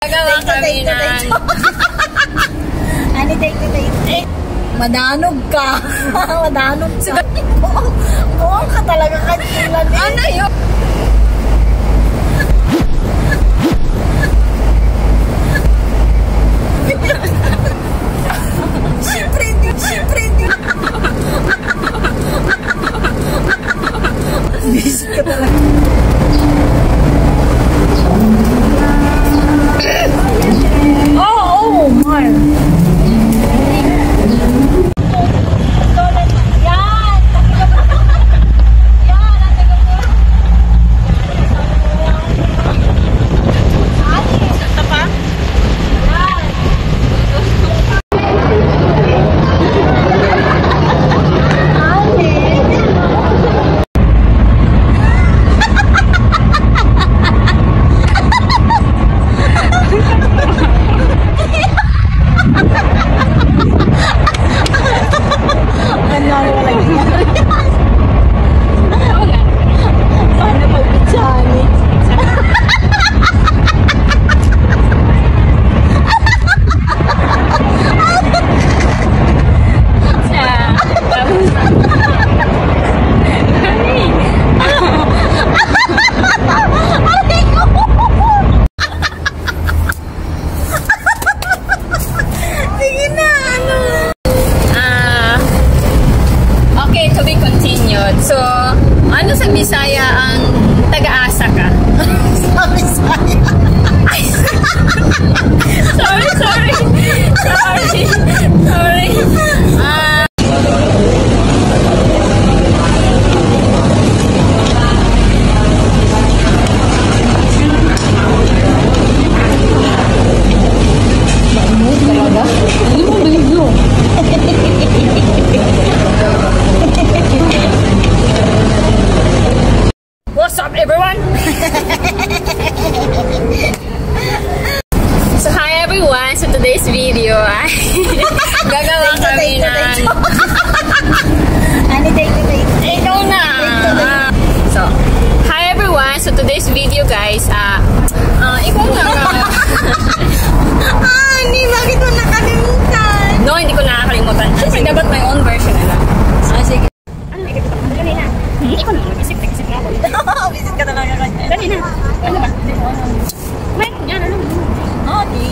Nagawa kami ng... Ani, take. Madanog ka. Madanog ka. Oo ka talaga kanila. Ano yun? Siyempre. Bisik ka talaga. Oh my. So, ano sa Bisaya ang taga-asa ka? Sa Bisaya. Sorry. What's up, everyone? So, hi everyone! So, today's video ay gagawa kami ng... Ani, take. Ikaw na! So, hi everyone! So, today's video, guys, ikaw na. Ani, bakit mo nakalimutan? No, hindi ko nakakalimutan. Kasi dapat may own version na lang. Sige. Ano, dali na. Ikaw na, mag-isip na ako. Visit ka talaga kanya. Dali na. Ano ba? May, yan, ano? Okay.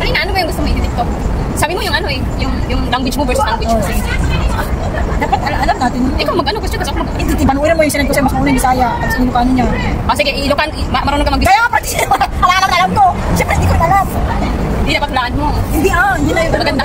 Dali na, ano ba yung gusto mo i-edit ko? Sabi mo yung ano eh, yung language mo versus language mo. Dapat alam natin. Ikaw mag-ano gusto kasi ako mag... Hindi, panuulan mo yung sinend ko sa'yo, mas mauna yung Bisaya. Tapos yung Ilocano niya. Sige, Ilocan, marunong ka mag-Bisaya. Kaya nga, practice alam ko. Siyempre, hindi ko alam. Hindi dapat laan mo. Hindi yun na yung maganda